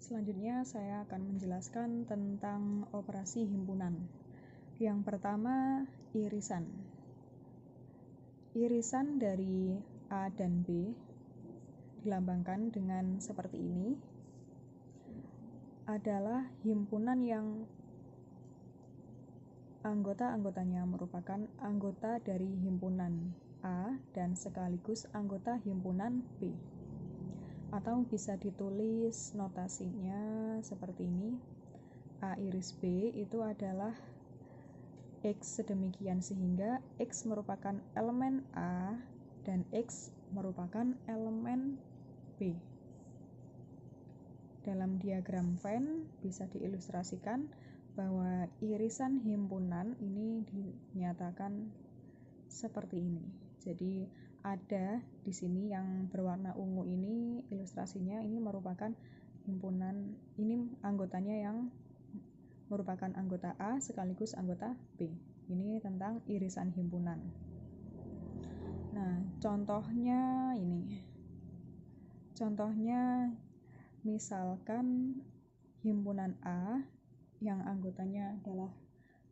Selanjutnya saya akan menjelaskan tentang operasi himpunan. Yang pertama, irisan. Irisan dari A dan B dilambangkan dengan seperti ini. Adalah himpunan yang anggota-anggotanya merupakan anggota dari himpunan A dan sekaligus anggota himpunan B. Atau bisa ditulis notasinya seperti ini. A iris B itu adalah X sedemikian sehingga X merupakan elemen A dan X merupakan elemen B. Dalam diagram Venn bisa diilustrasikan bahwa irisan himpunan ini dinyatakan seperti ini. Jadi ada di sini yang berwarna ungu ini ilustrasinya ini merupakan himpunan, ini anggotanya yang merupakan anggota A sekaligus anggota B. Ini tentang irisan himpunan. Nah, contohnya ini. Contohnya misalkan himpunan A yang anggotanya adalah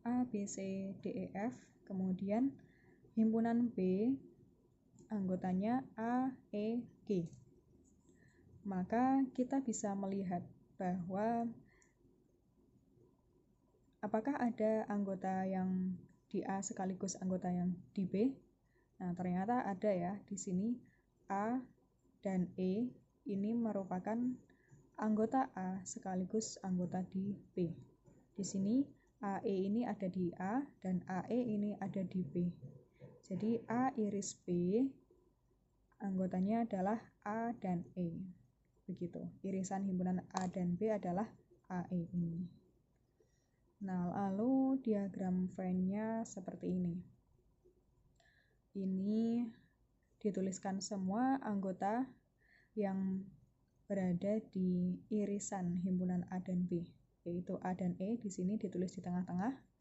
A, B, C, D, E, F. Kemudian himpunan B anggotanya A, E, G. Maka kita bisa melihat bahwa apakah ada anggota yang di A sekaligus anggota yang di B? Nah, ternyata ada ya. Di sini A dan E ini merupakan anggota A sekaligus anggota di B. Di sini AE ini ada di A dan AE ini ada di B. Jadi A iris B anggotanya adalah A dan E. Begitu. Irisan himpunan A dan B adalah AE ini. Nah, lalu diagram Venn-nya seperti ini. Ini dituliskan semua anggota yang berada di irisan himpunan A dan B, yaitu A dan E. Di sini ditulis di tengah-tengah.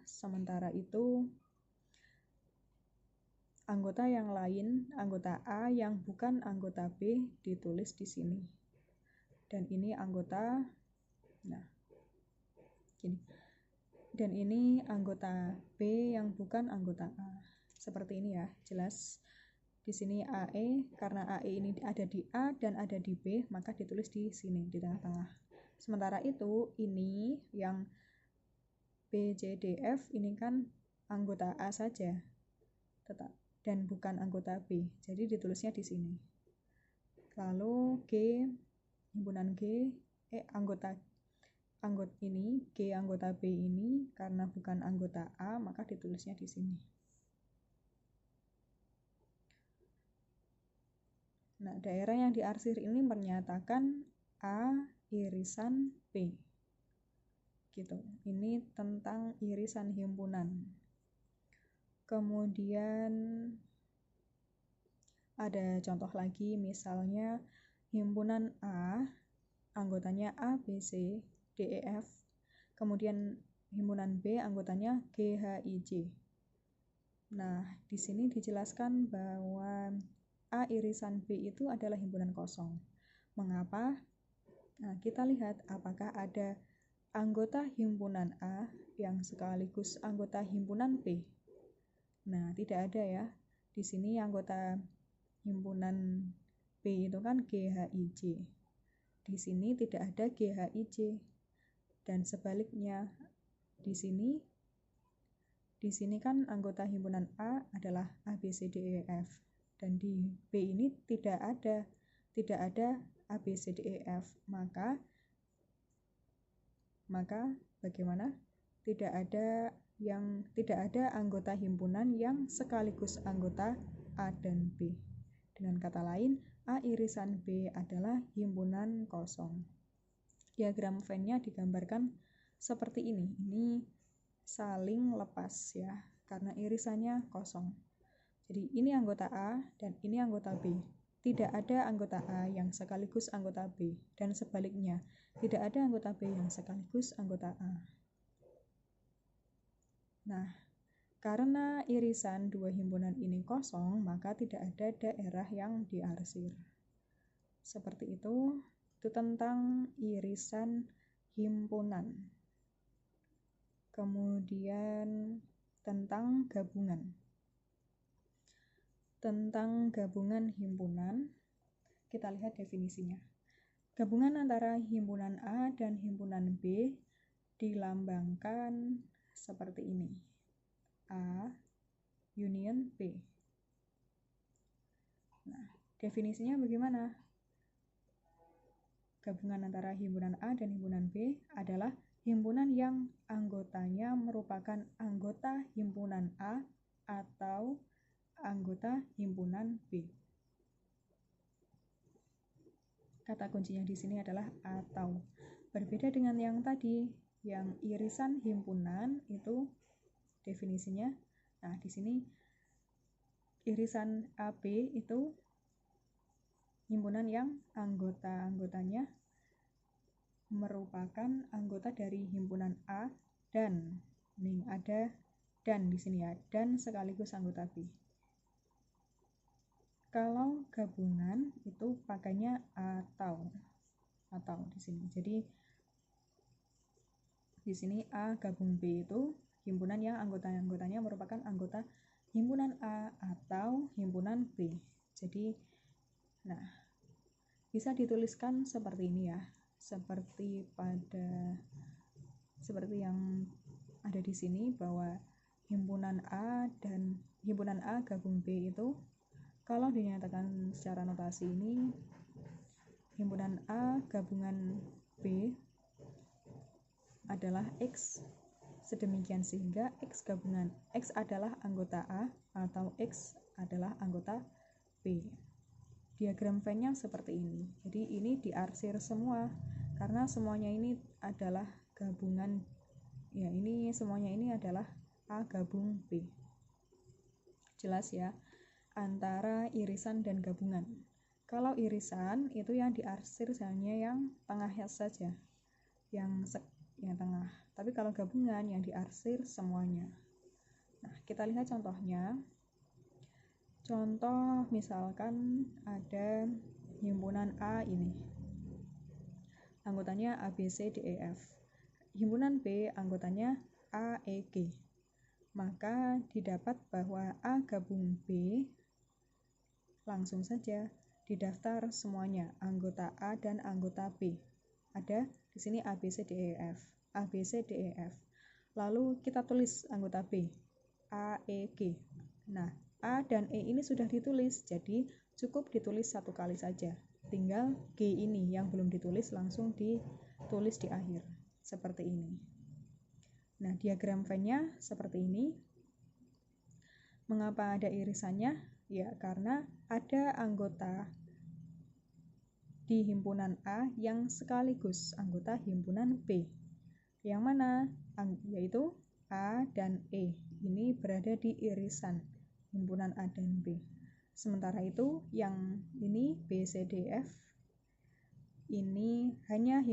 Sementara itu anggota yang lain, anggota A yang bukan anggota B ditulis di sini. Dan ini anggota, nah, gini. Dan ini anggota B yang bukan anggota A. Seperti ini ya, jelas. Di sini AE, karena AE ini ada di A dan ada di B, maka ditulis di sini, di tengah-tengah. Sementara itu, ini yang B, C, D, F, ini kan anggota A saja, tetap, dan bukan anggota B. Jadi ditulisnya di sini. Lalu G, himpunan G, anggota ini, G anggota B ini, karena bukan anggota A, maka ditulisnya di sini. Nah, daerah yang diarsir ini menyatakan A irisan B. Gitu. Ini tentang irisan himpunan. Kemudian ada contoh lagi, misalnya himpunan A, anggotanya A, B, C, D, E, F. Kemudian himpunan B, anggotanya G, H, I, J. Nah, di sini dijelaskan bahwa A irisan B itu adalah himpunan kosong. Mengapa? Nah, kita lihat apakah ada anggota himpunan A yang sekaligus anggota himpunan B. Nah, tidak ada ya. Di sini anggota himpunan B itu kan G, H, I, J. Di sini tidak ada G, H, I, J. Dan sebaliknya, di sini kan anggota himpunan A adalah A, B, C, D, E, F. Dan di B ini tidak ada A, B, C, D, E, F. Maka bagaimana? Tidak ada anggota himpunan yang sekaligus anggota A dan B. Dengan kata lain, A irisan B adalah himpunan kosong. Diagram Venn-nya digambarkan seperti ini. Ini saling lepas ya, karena irisannya kosong. Jadi ini anggota A dan ini anggota B. Tidak ada anggota A yang sekaligus anggota B, dan sebaliknya, tidak ada anggota B yang sekaligus anggota A. Nah, karena irisan dua himpunan ini kosong, maka tidak ada daerah yang diarsir. Seperti itu tentang irisan himpunan. Kemudian tentang gabungan. Tentang gabungan himpunan, kita lihat definisinya. Gabungan antara himpunan A dan himpunan B dilambangkan seperti ini. A union B. Nah, definisinya bagaimana? Gabungan antara himpunan A dan himpunan B adalah himpunan yang anggotanya merupakan anggota himpunan A atau anggota himpunan B. Kata kuncinya di sini adalah atau. Berbeda dengan yang tadi, yang irisan himpunan itu definisinya. Nah, di sini irisan AB itu himpunan yang anggotanya merupakan anggota dari himpunan A dan nih ada dan di sini ya, dan sekaligus anggota B. Kalau gabungan itu pakainya atau di sini. Jadi di sini A gabung B itu himpunan yang anggotanya merupakan anggota himpunan A atau himpunan B. Jadi nah, bisa dituliskan seperti ini ya. Seperti yang ada di sini bahwa himpunan A dan himpunan A gabung B itu kalau dinyatakan secara notasi ini himpunan A gabungan B adalah X sedemikian sehingga X gabungan X adalah anggota A atau X adalah anggota B. Diagram Venn-nya seperti ini. Jadi ini diarsir semua karena semuanya ini adalah gabungan. Ya, ini semuanya ini adalah A gabung B. Jelas ya? Antara irisan dan gabungan. Kalau irisan itu yang diarsir hanya yang tengah saja. Yang tengah. Tapi kalau gabungan yang diarsir semuanya. Nah, kita lihat contohnya. Contoh misalkan ada himpunan A ini. Anggotanya A, B, C, D, E, F. Himpunan B anggotanya A, E, G. Maka didapat bahwa A gabung B langsung saja didaftar semuanya anggota A dan anggota B. Ada di sini A, B, C, D, E, F. A, B, C, D, E, F. Lalu kita tulis anggota B, A, E, G. Nah, A dan E ini sudah ditulis, jadi cukup ditulis satu kali saja. Tinggal G ini yang belum ditulis langsung ditulis di akhir. Seperti ini. Nah, diagram Venn-nya seperti ini. Mengapa ada irisannya? Ya, karena ada anggota di himpunan A yang sekaligus anggota himpunan B. Yang mana? Yaitu A dan E. Ini berada di irisan himpunan A dan B. Sementara itu, yang ini B, C, D, F ini hanya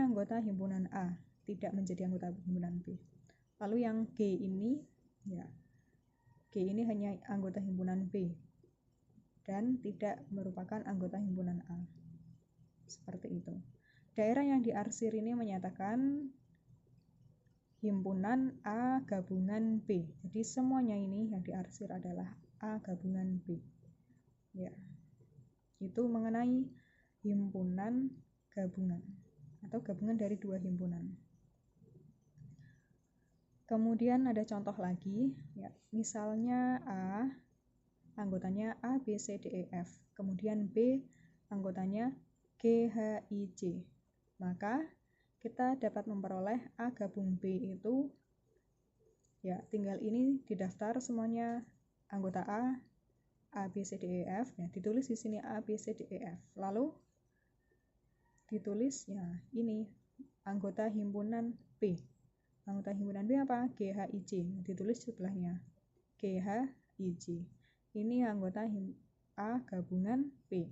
anggota himpunan A, tidak menjadi anggota himpunan B. Lalu yang G ini, ya, G ini hanya anggota himpunan B dan tidak merupakan anggota himpunan A. Seperti itu. Daerah yang diarsir ini menyatakan himpunan A gabungan B. Jadi semuanya ini yang diarsir adalah A gabungan B. Ya. Itu mengenai himpunan gabungan atau gabungan dari dua himpunan. Kemudian ada contoh lagi, ya. Misalnya A anggotanya A, B, C, D, E, F. Kemudian B anggotanya G, H, I, J. Maka kita dapat memperoleh A gabung B itu, ya, tinggal ini didaftar semuanya anggota A, B, C, D, E, F. Ya, ditulis di sini A, B, C, D, E, F. Lalu ditulis ya ini anggota himpunan B. Anggota himpunan B apa? G, H, I, J. Ditulis sebelahnya G, H, I, J. Ini anggota A gabungan B.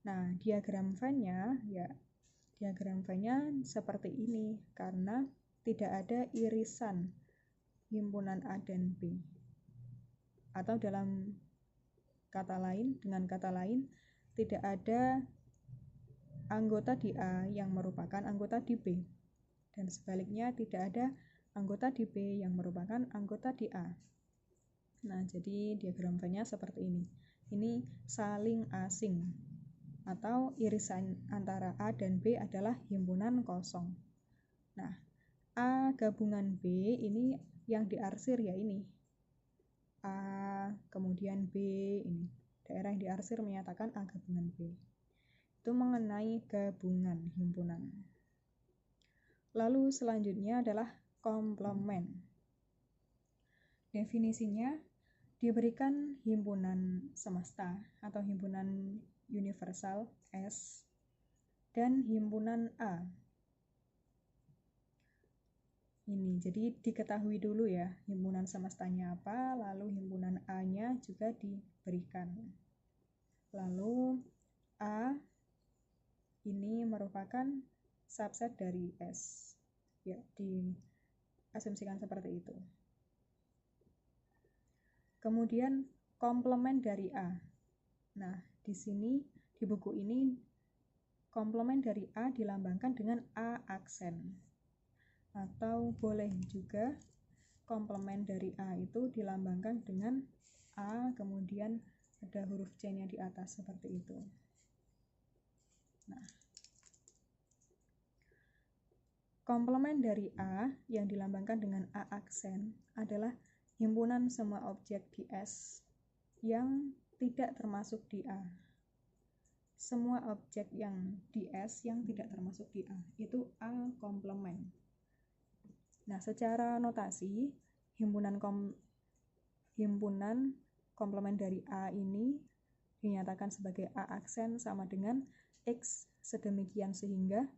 Nah, diagram Venn-nya ya diagram Venn-nya seperti ini karena tidak ada irisan himpunan A dan B. Atau dengan kata lain tidak ada anggota di A yang merupakan anggota di B, dan sebaliknya tidak ada anggota di B yang merupakan anggota di A. Nah, jadi diagram Venn-nya seperti ini. Ini saling asing, atau irisan antara A dan B adalah himpunan kosong. Nah, A gabungan B ini yang diarsir ya ini. A kemudian B ini. Daerah yang diarsir menyatakan A gabungan B. Itu mengenai gabungan himpunan. Lalu selanjutnya adalah komplement. Definisinya, diberikan himpunan semesta atau himpunan universal S dan himpunan A. Ini, jadi diketahui dulu ya himpunan semestanya apa, lalu himpunan A-nya juga diberikan. Lalu A ini merupakan subset dari S. Ya, diasumsikan seperti itu. Kemudian komplement dari A. Nah, di sini di buku ini komplement dari A dilambangkan dengan A aksen. Atau boleh juga komplement dari A itu dilambangkan dengan A kemudian ada huruf C-nya di atas seperti itu. Nah, komplement dari A yang dilambangkan dengan A aksen adalah himpunan semua objek di S yang tidak termasuk di A. Semua objek yang di S yang tidak termasuk di A itu A komplement. Nah, secara notasi himpunan komplement dari A ini dinyatakan sebagai A aksen sama dengan X sedemikian sehingga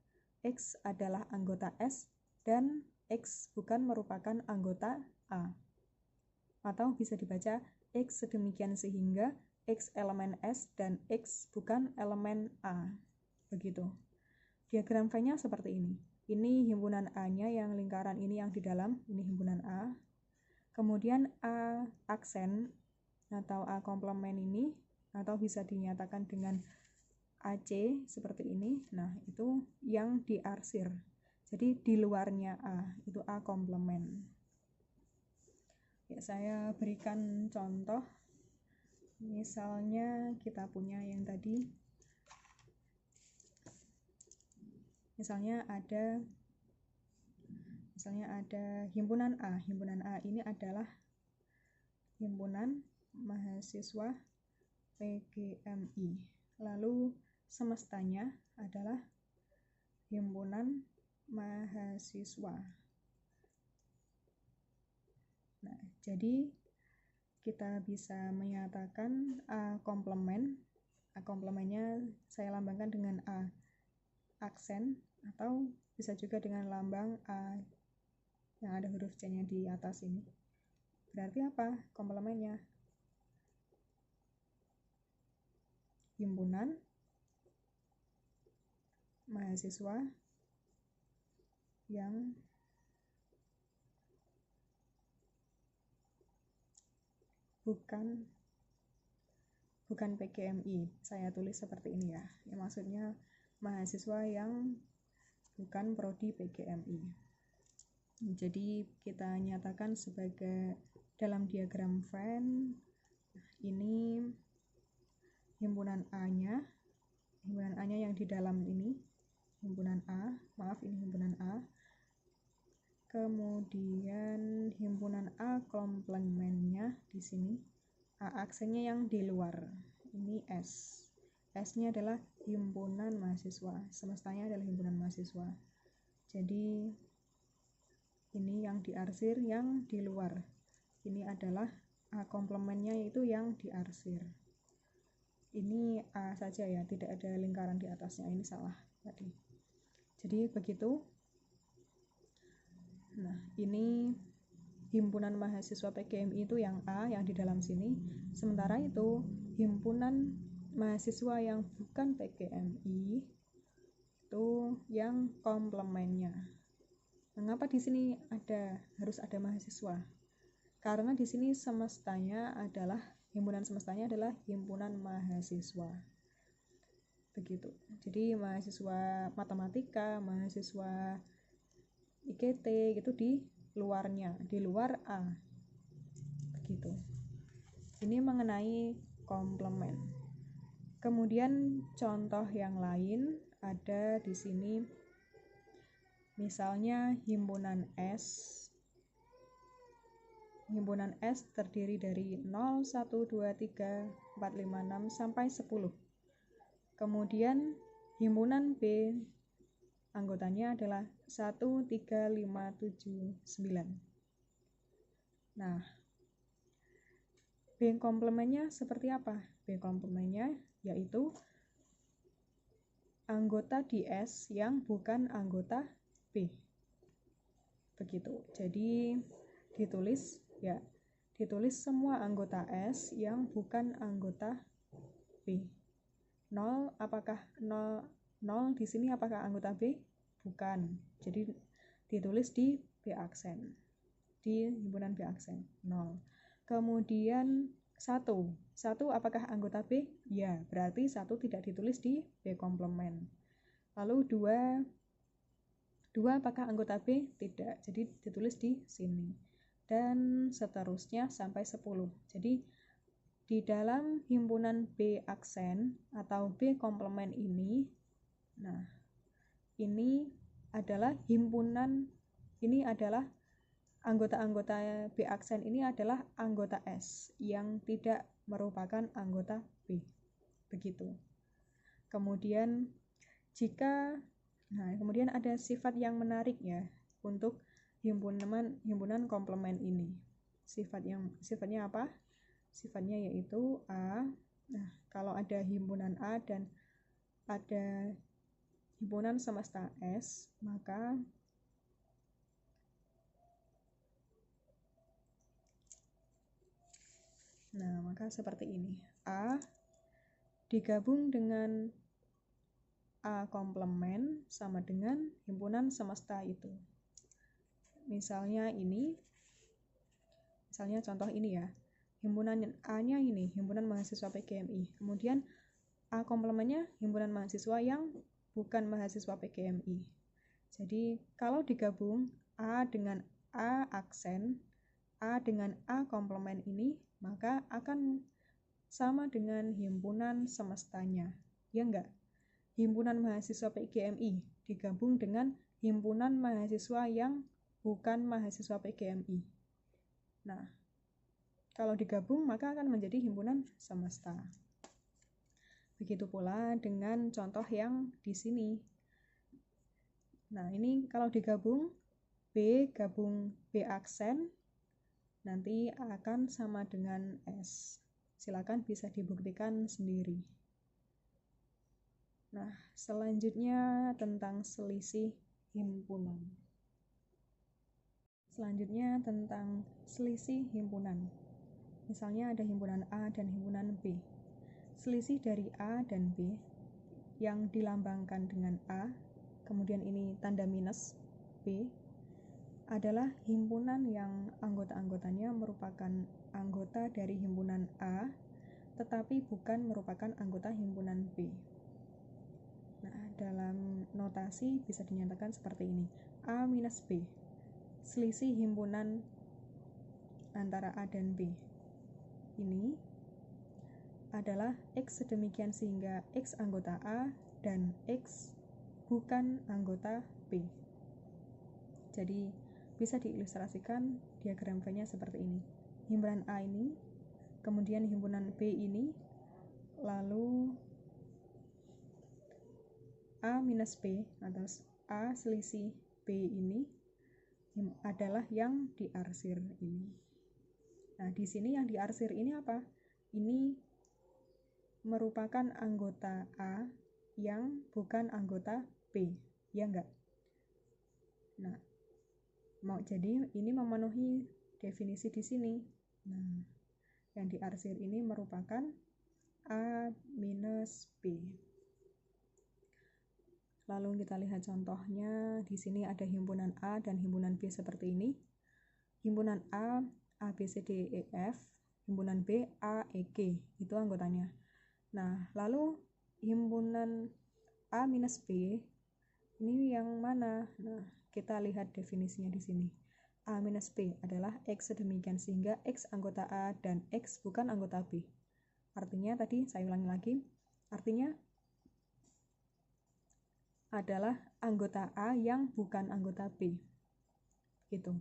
X adalah anggota S dan X bukan merupakan anggota A. Atau bisa dibaca X sedemikian sehingga X elemen S dan X bukan elemen A. Begitu. Diagram Venn-nya seperti ini. Ini himpunan A-nya yang lingkaran ini yang di dalam, ini himpunan A. Kemudian A aksen atau A komplement ini, atau bisa dinyatakan dengan AC seperti ini. Nah, itu yang diarsir. Jadi di luarnya A, itu A komplement. Ya, saya berikan contoh. Misalnya kita punya yang tadi. Misalnya ada himpunan A. Himpunan A ini adalah himpunan mahasiswa PGMI. Lalu semestanya adalah himpunan mahasiswa. Nah, jadi kita bisa menyatakan A komplement. A komplementnya saya lambangkan dengan A aksen, atau bisa juga dengan lambang A yang ada huruf C-nya di atas ini. Berarti apa komplementnya? Himpunan mahasiswa yang bukan PGMI. Saya tulis seperti ini ya. Maksudnya mahasiswa yang bukan prodi PGMI. Jadi kita nyatakan sebagai dalam diagram Venn ini himpunan A-nya yang di dalam ini himpunan A, ini himpunan A. Kemudian himpunan A komplementnya di sini, A aksennya yang di luar. Ini S. S-nya adalah himpunan mahasiswa. Semestanya adalah himpunan mahasiswa. Jadi ini yang diarsir yang di luar. Ini adalah A komplementnya yaitu yang diarsir. Ini A saja ya, tidak ada lingkaran di atasnya. Ini salah tadi. Jadi begitu. Nah, ini himpunan mahasiswa PGMI itu yang A yang di dalam sini. Sementara itu himpunan mahasiswa yang bukan PGMI itu yang komplementnya. Mengapa di sini harus ada mahasiswa? Karena di sini himpunan semestanya adalah himpunan mahasiswa. begitu. Jadi mahasiswa matematika, mahasiswa IKT gitu di luarnya, di luar A, begitu. Ini mengenai komplement. Kemudian contoh yang lain ada di sini, misalnya himpunan S. Himpunan S terdiri dari 0, 1, 2, 3, 4, 5, 6 sampai 10. Kemudian himpunan B anggotanya adalah 1, 3, 5, 7, 9. Nah, B komplemennya seperti apa? B komplemennya yaitu anggota di S yang bukan anggota B. Begitu. Jadi ditulis semua anggota S yang bukan anggota B. 0 apakah 0 di sini apakah anggota B? Bukan. Jadi ditulis di B aksen. Di himpunan B aksen 0. Kemudian 1 apakah anggota B? Ya, berarti 1 tidak ditulis di B komplement. Lalu 2 apakah anggota B? Tidak. Jadi ditulis di sini. Dan seterusnya sampai 10. Jadi di dalam himpunan B aksen atau B komplement ini, nah ini adalah anggota-anggota B aksen ini adalah anggota S yang tidak merupakan anggota B. Begitu. Kemudian kemudian ada sifat yang menarik ya untuk himpunan komplement ini. Sifatnya apa? Sifatnya yaitu A. Nah, kalau ada himpunan A dan ada himpunan semesta S, maka seperti ini. A digabung dengan A komplement sama dengan himpunan semesta itu. Misalnya contoh ini ya. Himpunan A-nya ini, himpunan mahasiswa PGMI. Kemudian A komplemennya himpunan mahasiswa yang bukan mahasiswa PGMI. Jadi kalau digabung A dengan A aksen, A dengan A komplement ini, maka akan sama dengan himpunan semestanya. Ya enggak? Himpunan mahasiswa PGMI digabung dengan himpunan mahasiswa yang bukan mahasiswa PGMI. Nah, kalau digabung maka akan menjadi himpunan semesta. Begitu pula dengan contoh yang di sini. Nah, ini kalau digabung B gabung B aksen nanti akan sama dengan S. Silakan bisa dibuktikan sendiri. Nah, selanjutnya tentang selisih himpunan. Selanjutnya tentang selisih himpunan. Misalnya ada himpunan A dan himpunan B. Selisih dari A dan B yang dilambangkan dengan A, kemudian ini tanda minus B, adalah himpunan yang anggota-anggotanya merupakan anggota dari himpunan A, tetapi bukan merupakan anggota himpunan B. Nah, dalam notasi bisa dinyatakan seperti ini. A minus B. Selisih himpunan antara A dan B ini adalah X sedemikian sehingga X anggota A dan X bukan anggota B. Jadi bisa diilustrasikan diagram V-nya seperti ini. Himpunan A ini, kemudian himpunan B ini, lalu A minus B atau A selisih B ini adalah yang diarsir ini. Nah, di sini yang diarsir ini apa? Ini merupakan anggota A yang bukan anggota B, ya enggak? Nah, jadi ini memenuhi definisi di sini. Nah, yang diarsir ini merupakan A minus B. Lalu kita lihat contohnya. Di sini ada himpunan A dan himpunan B seperti ini. Himpunan A, A, B, C, D, E, F. Himpunan B, A, E, G. Itu anggotanya. Nah, lalu himpunan A minus B ini yang mana? Nah, kita lihat definisinya di sini. A minus B adalah X sedemikian sehingga X anggota A dan X bukan anggota B. Artinya tadi saya ulangi lagi, artinya adalah anggota A yang bukan anggota B. Gitu.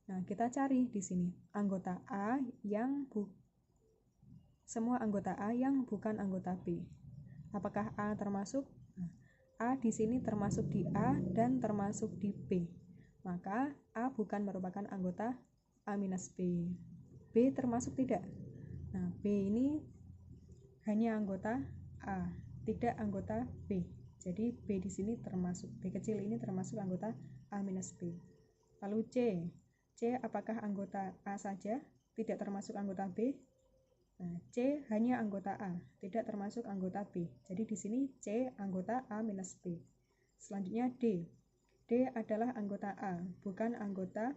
Nah, kita cari di sini anggota A yang semua anggota A yang bukan anggota B. Apakah A termasuk? Nah, A di sini termasuk di A dan termasuk di B. Maka A bukan merupakan anggota A minus B. B termasuk tidak? Nah, B ini hanya anggota A, tidak anggota B. Jadi B di sini termasuk, B kecil ini termasuk anggota A minus B. Lalu C apakah anggota A saja, tidak termasuk anggota B? Nah, C hanya anggota A, tidak termasuk anggota B. Jadi di sini C anggota A minus B. Selanjutnya D. D adalah anggota A, bukan anggota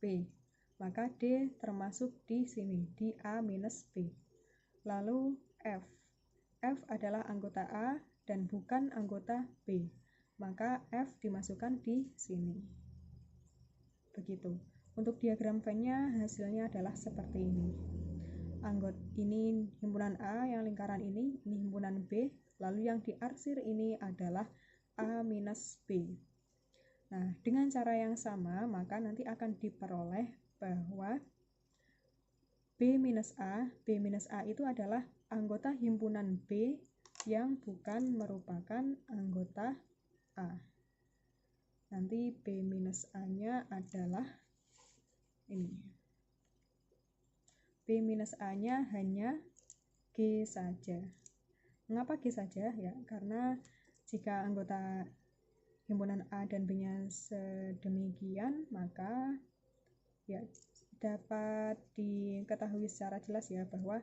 B. Maka D termasuk di sini, di A minus B. Lalu F. F adalah anggota A dan bukan anggota B. Maka F dimasukkan di sini. Begitu. Untuk diagram Venn-nya hasilnya adalah seperti ini. Ini himpunan A yang lingkaran ini himpunan B, lalu yang diarsir ini adalah A minus B. Nah, dengan cara yang sama, maka nanti akan diperoleh bahwa B minus A itu adalah anggota himpunan B yang bukan merupakan anggota A. Nanti B minus A-nya adalah ini. B minus A-nya hanya G saja. Mengapa G saja? Ya, karena jika anggota himpunan A dan B-nya sedemikian, maka ya dapat diketahui secara jelas ya bahwa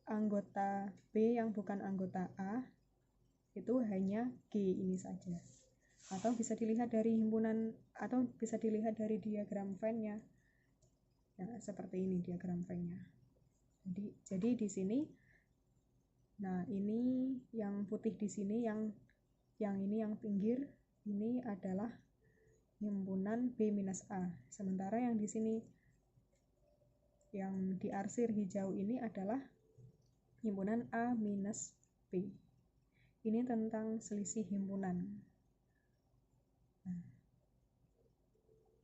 anggota B yang bukan anggota A itu hanya G ini saja. Atau bisa dilihat dari himpunan, atau bisa dilihat dari diagram Venn-nya. Nah, seperti ini diagram Venn-nya. Jadi di sini, nah ini yang putih di sini, yang ini yang pinggir, ini adalah himpunan B minus A. Sementara yang di sini, yang diarsir hijau ini adalah himpunan A minus B. Ini tentang selisih himpunan. Nah,